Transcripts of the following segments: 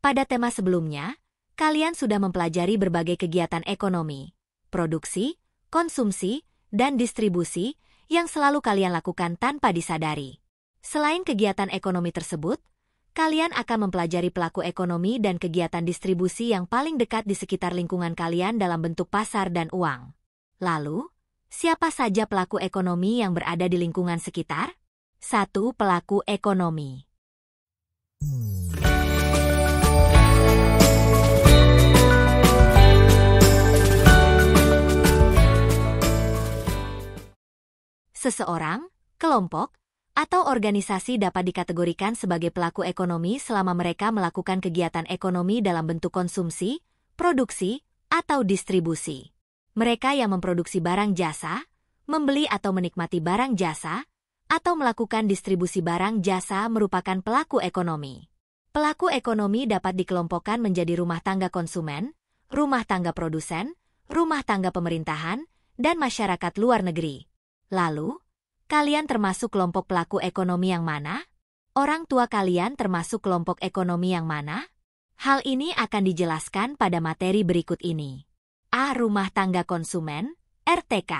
Pada tema sebelumnya, kalian sudah mempelajari berbagai kegiatan ekonomi, produksi, konsumsi, dan distribusi yang selalu kalian lakukan tanpa disadari. Selain kegiatan ekonomi tersebut, kalian akan mempelajari pelaku ekonomi dan kegiatan distribusi yang paling dekat di sekitar lingkungan kalian dalam bentuk pasar dan uang. Lalu, siapa saja pelaku ekonomi yang berada di lingkungan sekitar? 1. Pelaku ekonomi. Seseorang, kelompok, atau organisasi dapat dikategorikan sebagai pelaku ekonomi selama mereka melakukan kegiatan ekonomi dalam bentuk konsumsi, produksi, atau distribusi. Mereka yang memproduksi barang jasa, membeli atau menikmati barang jasa, atau melakukan distribusi barang jasa merupakan pelaku ekonomi. Pelaku ekonomi dapat dikelompokkan menjadi rumah tangga konsumen, rumah tangga produsen, rumah tangga pemerintahan, dan masyarakat luar negeri. Lalu, kalian termasuk kelompok pelaku ekonomi yang mana? Orang tua kalian termasuk kelompok ekonomi yang mana? Hal ini akan dijelaskan pada materi berikut ini. A. Rumah tangga konsumen, RTK.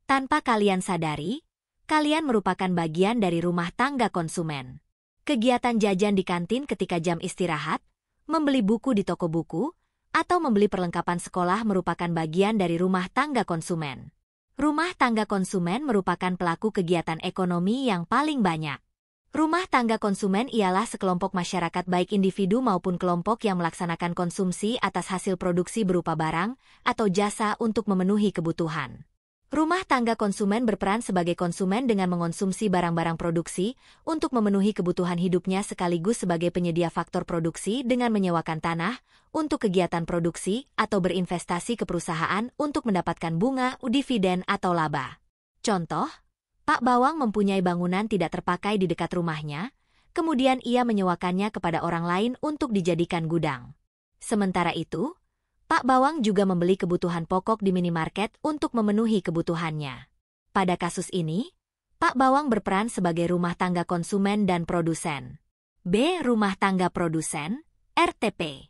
Tanpa kalian sadari, kalian merupakan bagian dari rumah tangga konsumen. Kegiatan jajan di kantin ketika jam istirahat, membeli buku di toko buku, atau membeli perlengkapan sekolah merupakan bagian dari rumah tangga konsumen. Rumah tangga konsumen merupakan pelaku kegiatan ekonomi yang paling banyak. Rumah tangga konsumen ialah sekelompok masyarakat baik individu maupun kelompok yang melaksanakan konsumsi atas hasil produksi berupa barang atau jasa untuk memenuhi kebutuhan. Rumah tangga konsumen berperan sebagai konsumen dengan mengonsumsi barang-barang produksi untuk memenuhi kebutuhan hidupnya sekaligus sebagai penyedia faktor produksi dengan menyewakan tanah untuk kegiatan produksi atau berinvestasi ke perusahaan untuk mendapatkan bunga, dividen, atau laba. Contoh, Pak Bawang mempunyai bangunan tidak terpakai di dekat rumahnya, kemudian ia menyewakannya kepada orang lain untuk dijadikan gudang. Sementara itu, Pak Bawang juga membeli kebutuhan pokok di minimarket untuk memenuhi kebutuhannya. Pada kasus ini, Pak Bawang berperan sebagai rumah tangga konsumen dan produsen. B. Rumah tangga produsen, RTP.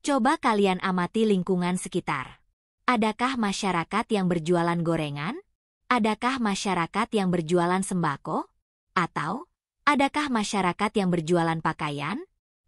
Coba kalian amati lingkungan sekitar. Adakah masyarakat yang berjualan gorengan? Adakah masyarakat yang berjualan sembako? Atau, adakah masyarakat yang berjualan pakaian?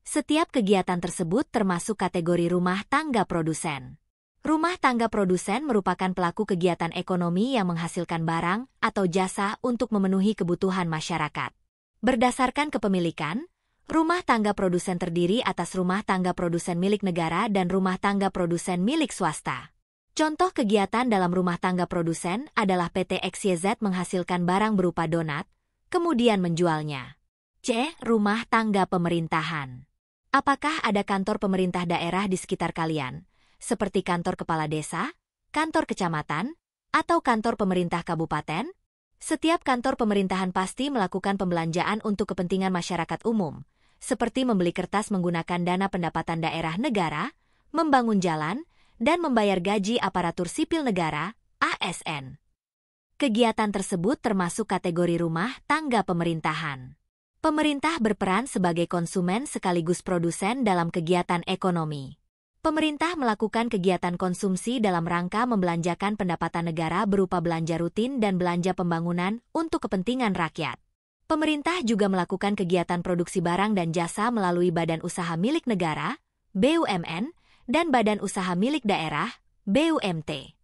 Setiap kegiatan tersebut termasuk kategori rumah tangga produsen. Rumah tangga produsen merupakan pelaku kegiatan ekonomi yang menghasilkan barang atau jasa untuk memenuhi kebutuhan masyarakat. Berdasarkan kepemilikan, rumah tangga produsen terdiri atas rumah tangga produsen milik negara dan rumah tangga produsen milik swasta. Contoh kegiatan dalam rumah tangga produsen adalah PT XYZ menghasilkan barang berupa donat, kemudian menjualnya. C. Rumah tangga pemerintahan. Apakah ada kantor pemerintah daerah di sekitar kalian, seperti kantor kepala desa, kantor kecamatan, atau kantor pemerintah kabupaten? Setiap kantor pemerintahan pasti melakukan pembelanjaan untuk kepentingan masyarakat umum, seperti membeli kertas menggunakan dana pendapatan daerah negara, membangun jalan, dan membayar gaji aparatur sipil negara, ASN. Kegiatan tersebut termasuk kategori rumah tangga pemerintahan. Pemerintah berperan sebagai konsumen sekaligus produsen dalam kegiatan ekonomi. Pemerintah melakukan kegiatan konsumsi dalam rangka membelanjakan pendapatan negara berupa belanja rutin dan belanja pembangunan untuk kepentingan rakyat. Pemerintah juga melakukan kegiatan produksi barang dan jasa melalui badan usaha milik negara, BUMN, dan badan usaha milik daerah, BUMT.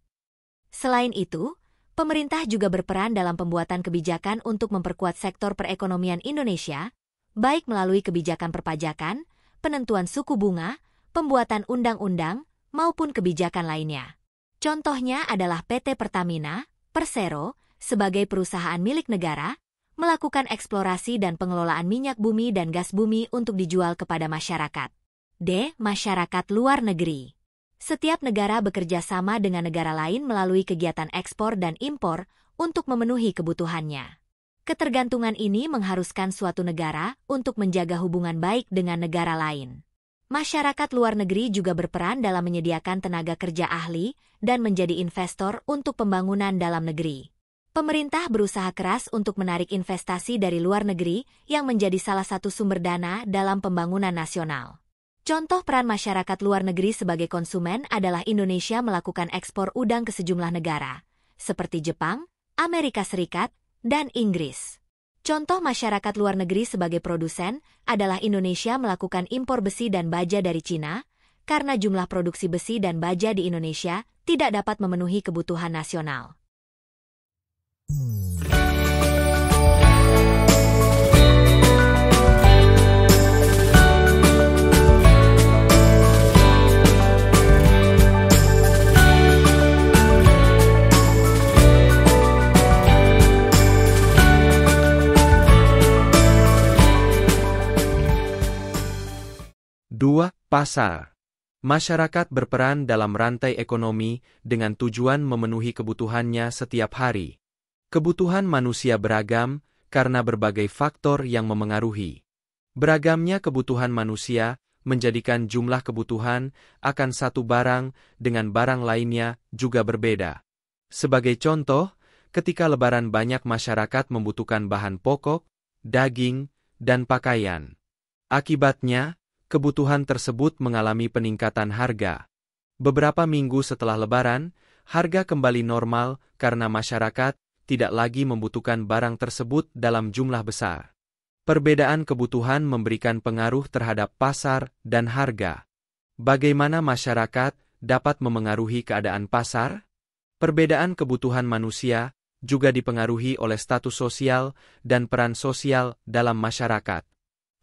Selain itu, pemerintah juga berperan dalam pembuatan kebijakan untuk memperkuat sektor perekonomian Indonesia, baik melalui kebijakan perpajakan, penentuan suku bunga, pembuatan undang-undang, maupun kebijakan lainnya. Contohnya adalah PT Pertamina, Persero, sebagai perusahaan milik negara, melakukan eksplorasi dan pengelolaan minyak bumi dan gas bumi untuk dijual kepada masyarakat. D. Masyarakat luar negeri. Setiap negara bekerja sama dengan negara lain melalui kegiatan ekspor dan impor untuk memenuhi kebutuhannya. Ketergantungan ini mengharuskan suatu negara untuk menjaga hubungan baik dengan negara lain. Masyarakat luar negeri juga berperan dalam menyediakan tenaga kerja ahli dan menjadi investor untuk pembangunan dalam negeri. Pemerintah berusaha keras untuk menarik investasi dari luar negeri yang menjadi salah satu sumber dana dalam pembangunan nasional. Contoh peran masyarakat luar negeri sebagai konsumen adalah Indonesia melakukan ekspor udang ke sejumlah negara, seperti Jepang, Amerika Serikat, dan Inggris. Contoh masyarakat luar negeri sebagai produsen adalah Indonesia melakukan impor besi dan baja dari Cina, karena jumlah produksi besi dan baja di Indonesia tidak dapat memenuhi kebutuhan nasional. Dua, pasar. Masyarakat berperan dalam rantai ekonomi dengan tujuan memenuhi kebutuhannya setiap hari. Kebutuhan manusia beragam karena berbagai faktor yang memengaruhi. Beragamnya kebutuhan manusia menjadikan jumlah kebutuhan akan satu barang dengan barang lainnya juga berbeda. Sebagai contoh, ketika Lebaran banyak masyarakat membutuhkan bahan pokok, daging, dan pakaian. Akibatnya, kebutuhan tersebut mengalami peningkatan harga. Beberapa minggu setelah Lebaran, harga kembali normal karena masyarakat tidak lagi membutuhkan barang tersebut dalam jumlah besar. Perbedaan kebutuhan memberikan pengaruh terhadap pasar dan harga. Bagaimana masyarakat dapat memengaruhi keadaan pasar? Perbedaan kebutuhan manusia juga dipengaruhi oleh status sosial dan peran sosial dalam masyarakat.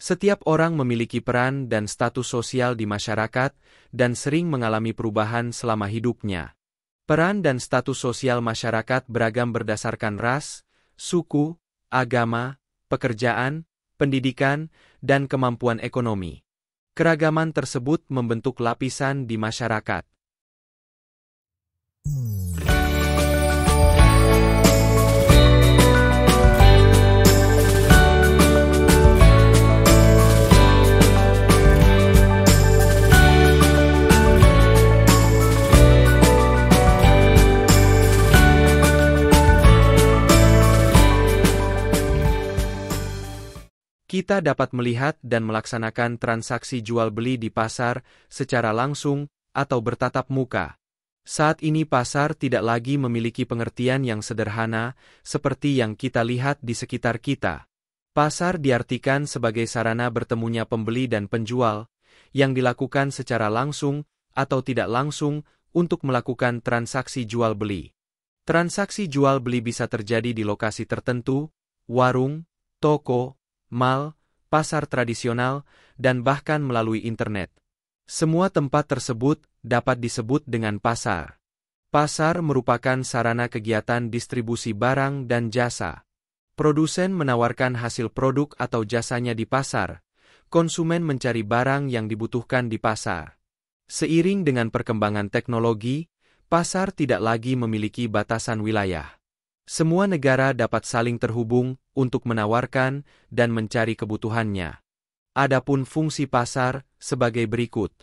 Setiap orang memiliki peran dan status sosial di masyarakat dan sering mengalami perubahan selama hidupnya. Peran dan status sosial masyarakat beragam berdasarkan ras, suku, agama, pekerjaan, pendidikan, dan kemampuan ekonomi. Keragaman tersebut membentuk lapisan di masyarakat. Kita dapat melihat dan melaksanakan transaksi jual-beli di pasar secara langsung atau bertatap muka. Saat ini pasar tidak lagi memiliki pengertian yang sederhana seperti yang kita lihat di sekitar kita. Pasar diartikan sebagai sarana bertemunya pembeli dan penjual, yang dilakukan secara langsung atau tidak langsung untuk melakukan transaksi jual-beli. Transaksi jual-beli bisa terjadi di lokasi tertentu, warung, toko, mal, pasar tradisional, dan bahkan melalui internet. Semua tempat tersebut dapat disebut dengan pasar. Pasar merupakan sarana kegiatan distribusi barang dan jasa. Produsen menawarkan hasil produk atau jasanya di pasar. Konsumen mencari barang yang dibutuhkan di pasar. Seiring dengan perkembangan teknologi, pasar tidak lagi memiliki batasan wilayah. Semua negara dapat saling terhubung untuk menawarkan dan mencari kebutuhannya. Adapun fungsi pasar sebagai berikut.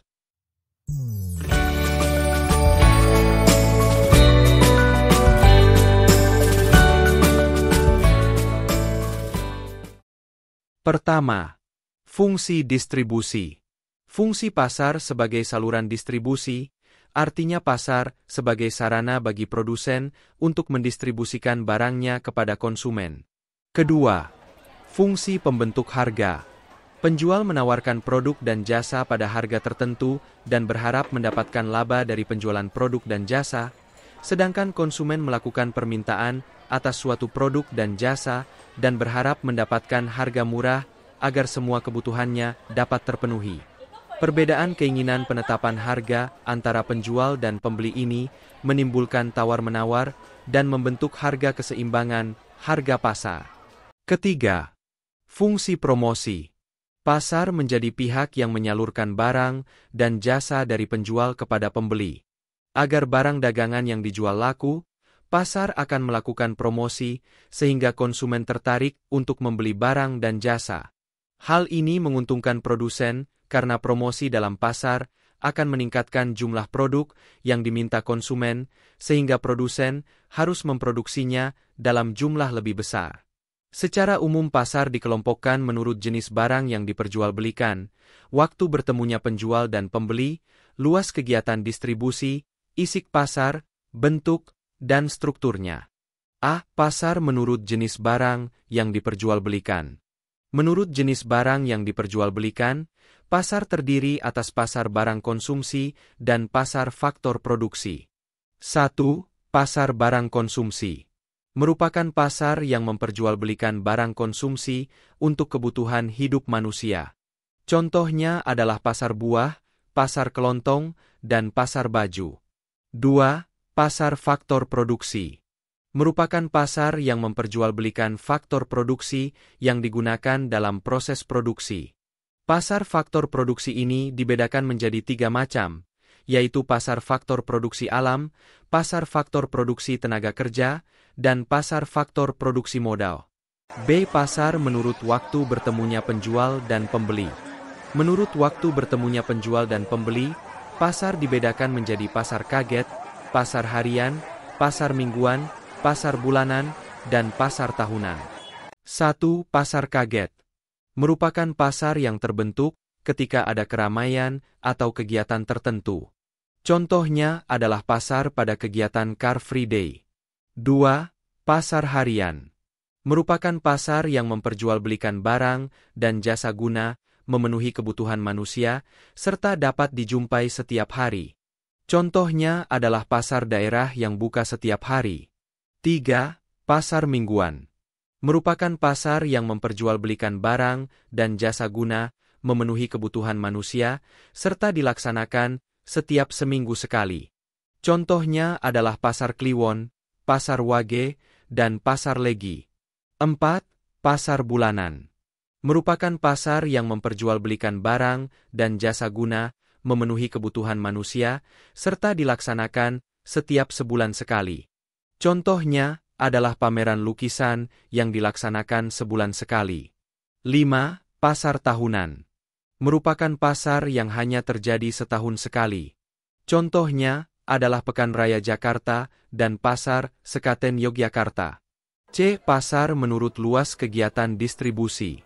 Pertama, fungsi distribusi. Fungsi pasar sebagai saluran distribusi, artinya pasar sebagai sarana bagi produsen untuk mendistribusikan barangnya kepada konsumen. Kedua, fungsi pembentuk harga. Penjual menawarkan produk dan jasa pada harga tertentu dan berharap mendapatkan laba dari penjualan produk dan jasa, sedangkan konsumen melakukan permintaan atas suatu produk dan jasa dan berharap mendapatkan harga murah agar semua kebutuhannya dapat terpenuhi. Perbedaan keinginan penetapan harga antara penjual dan pembeli ini menimbulkan tawar-menawar dan membentuk harga keseimbangan harga pasar. Ketiga, fungsi promosi. Pasar menjadi pihak yang menyalurkan barang dan jasa dari penjual kepada pembeli. Agar barang dagangan yang dijual laku, pasar akan melakukan promosi sehingga konsumen tertarik untuk membeli barang dan jasa. Hal ini menguntungkan produsen karena promosi dalam pasar akan meningkatkan jumlah produk yang diminta konsumen, sehingga produsen harus memproduksinya dalam jumlah lebih besar. Secara umum pasar dikelompokkan menurut jenis barang yang diperjualbelikan, waktu bertemunya penjual dan pembeli, luas kegiatan distribusi, isi pasar, bentuk, dan strukturnya. A. Pasar menurut jenis barang yang diperjualbelikan. Menurut jenis barang yang diperjualbelikan, pasar terdiri atas pasar barang konsumsi dan pasar faktor produksi. 1. Pasar barang konsumsi. Merupakan pasar yang memperjualbelikan barang konsumsi untuk kebutuhan hidup manusia. Contohnya adalah pasar buah, pasar kelontong, dan pasar baju. 2. Pasar faktor produksi. Merupakan pasar yang memperjualbelikan faktor produksi yang digunakan dalam proses produksi. Pasar faktor produksi ini dibedakan menjadi 3 macam, yaitu pasar faktor produksi alam, pasar faktor produksi tenaga kerja, dan pasar faktor produksi modal. B. Pasar menurut waktu bertemunya penjual dan pembeli. Menurut waktu bertemunya penjual dan pembeli, pasar dibedakan menjadi pasar kaget, pasar harian, pasar mingguan, pasar bulanan, dan pasar tahunan. 1. Pasar kaget. Merupakan pasar yang terbentuk ketika ada keramaian atau kegiatan tertentu. Contohnya adalah pasar pada kegiatan Car Free Day. 2. Pasar harian. Merupakan pasar yang memperjualbelikan barang dan jasa guna, memenuhi kebutuhan manusia, serta dapat dijumpai setiap hari. Contohnya adalah pasar daerah yang buka setiap hari. 3. Pasar mingguan. Merupakan pasar yang memperjualbelikan barang dan jasa guna, memenuhi kebutuhan manusia, serta dilaksanakan setiap seminggu sekali. Contohnya adalah pasar Kliwon, pasar Wage, dan pasar Legi. 4. Pasar bulanan. Merupakan pasar yang memperjualbelikan barang dan jasa guna, memenuhi kebutuhan manusia, serta dilaksanakan setiap sebulan sekali. Contohnya adalah pameran lukisan yang dilaksanakan sebulan sekali. 5. Pasar tahunan. Merupakan pasar yang hanya terjadi setahun sekali. Contohnya adalah Pekan Raya Jakarta dan Pasar Sekaten Yogyakarta. C. Pasar menurut luas kegiatan distribusi.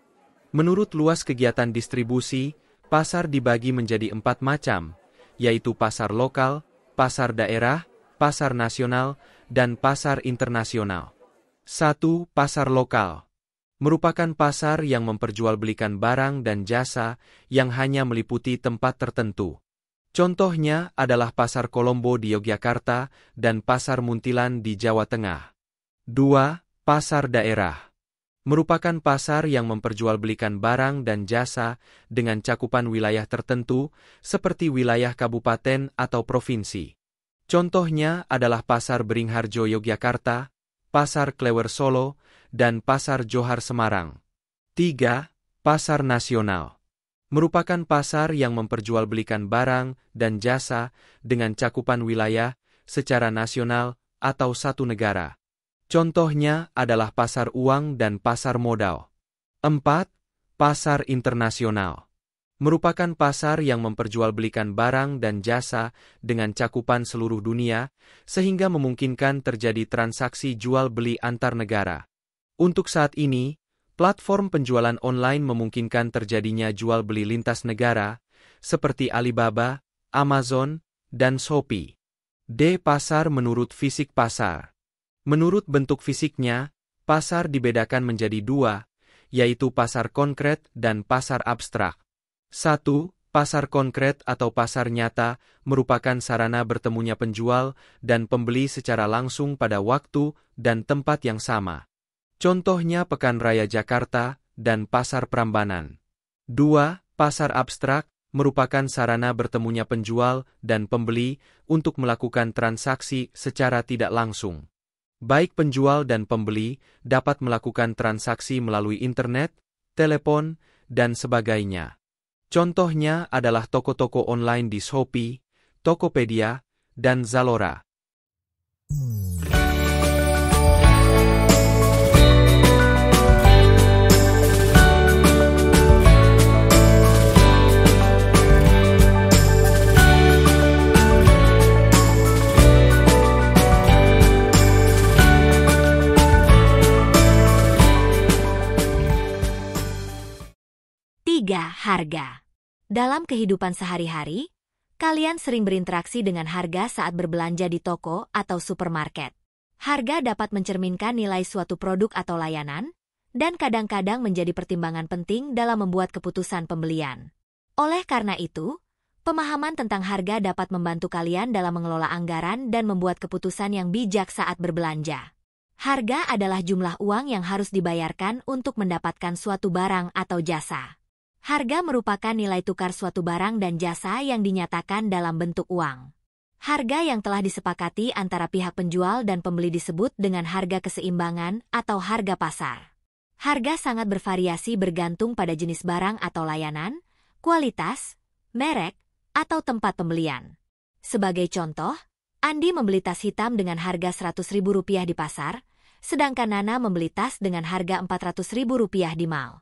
Menurut luas kegiatan distribusi, pasar dibagi menjadi 4 macam, yaitu pasar lokal, pasar daerah, pasar nasional, dan pasar internasional. 1. Pasar lokal. Merupakan pasar yang memperjualbelikan barang dan jasa yang hanya meliputi tempat tertentu. Contohnya adalah Pasar Kolombo di Yogyakarta dan Pasar Muntilan di Jawa Tengah. 2. Pasar daerah. Merupakan pasar yang memperjualbelikan barang dan jasa dengan cakupan wilayah tertentu seperti wilayah kabupaten atau provinsi. Contohnya adalah Pasar Beringharjo Yogyakarta, Pasar Klewer Solo, dan Pasar Johar Semarang. 3. Pasar nasional. Merupakan pasar yang memperjualbelikan barang dan jasa dengan cakupan wilayah secara nasional atau satu negara. Contohnya adalah pasar uang dan pasar modal. 4. Pasar internasional. Merupakan pasar yang memperjualbelikan barang dan jasa dengan cakupan seluruh dunia, sehingga memungkinkan terjadi transaksi jual-beli antar negara. Untuk saat ini, platform penjualan online memungkinkan terjadinya jual-beli lintas negara, seperti Alibaba, Amazon, dan Shopee. D. Pasar menurut fisik pasar. Menurut bentuk fisiknya, pasar dibedakan menjadi 2, yaitu pasar konkret dan pasar abstrak. 1. Pasar konkret atau pasar nyata merupakan sarana bertemunya penjual dan pembeli secara langsung pada waktu dan tempat yang sama. Contohnya Pekan Raya Jakarta dan Pasar Prambanan. 2. Pasar abstrak merupakan sarana bertemunya penjual dan pembeli untuk melakukan transaksi secara tidak langsung. Baik penjual dan pembeli dapat melakukan transaksi melalui internet, telepon, dan sebagainya. Contohnya adalah toko-toko online di Shopee, Tokopedia, dan Zalora. 3. Harga. Dalam kehidupan sehari-hari, kalian sering berinteraksi dengan harga saat berbelanja di toko atau supermarket. Harga dapat mencerminkan nilai suatu produk atau layanan, dan kadang-kadang menjadi pertimbangan penting dalam membuat keputusan pembelian. Oleh karena itu, pemahaman tentang harga dapat membantu kalian dalam mengelola anggaran dan membuat keputusan yang bijak saat berbelanja. Harga adalah jumlah uang yang harus dibayarkan untuk mendapatkan suatu barang atau jasa. Harga merupakan nilai tukar suatu barang dan jasa yang dinyatakan dalam bentuk uang. Harga yang telah disepakati antara pihak penjual dan pembeli disebut dengan harga keseimbangan atau harga pasar. Harga sangat bervariasi bergantung pada jenis barang atau layanan, kualitas, merek, atau tempat pembelian. Sebagai contoh, Andi membeli tas hitam dengan harga Rp100.000 di pasar, sedangkan Nana membeli tas dengan harga Rp400.000 di mall.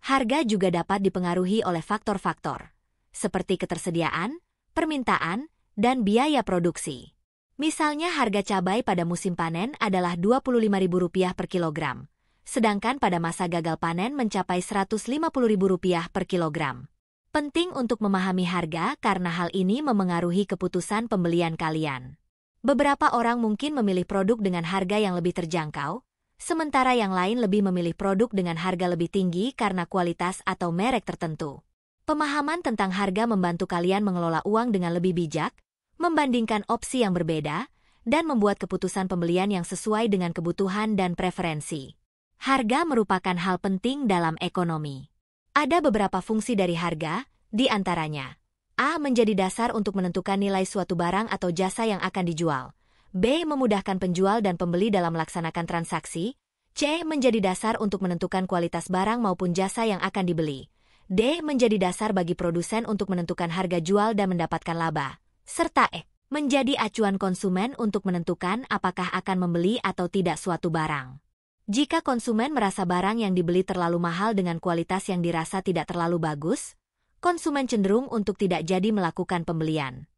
Harga juga dapat dipengaruhi oleh faktor-faktor, seperti ketersediaan, permintaan, dan biaya produksi. Misalnya harga cabai pada musim panen adalah Rp25.000 per kilogram, sedangkan pada masa gagal panen mencapai Rp150.000 per kilogram. Penting untuk memahami harga karena hal ini memengaruhi keputusan pembelian kalian. Beberapa orang mungkin memilih produk dengan harga yang lebih terjangkau, sementara yang lain lebih memilih produk dengan harga lebih tinggi karena kualitas atau merek tertentu. Pemahaman tentang harga membantu kalian mengelola uang dengan lebih bijak, membandingkan opsi yang berbeda, dan membuat keputusan pembelian yang sesuai dengan kebutuhan dan preferensi. Harga merupakan hal penting dalam ekonomi. Ada beberapa fungsi dari harga, di antaranya: A. Menjadi dasar untuk menentukan nilai suatu barang atau jasa yang akan dijual. B. Memudahkan penjual dan pembeli dalam melaksanakan transaksi. C. Menjadi dasar untuk menentukan kualitas barang maupun jasa yang akan dibeli. D. Menjadi dasar bagi produsen untuk menentukan harga jual dan mendapatkan laba. Serta E. Menjadi acuan konsumen untuk menentukan apakah akan membeli atau tidak suatu barang. Jika konsumen merasa barang yang dibeli terlalu mahal dengan kualitas yang dirasa tidak terlalu bagus, konsumen cenderung untuk tidak jadi melakukan pembelian.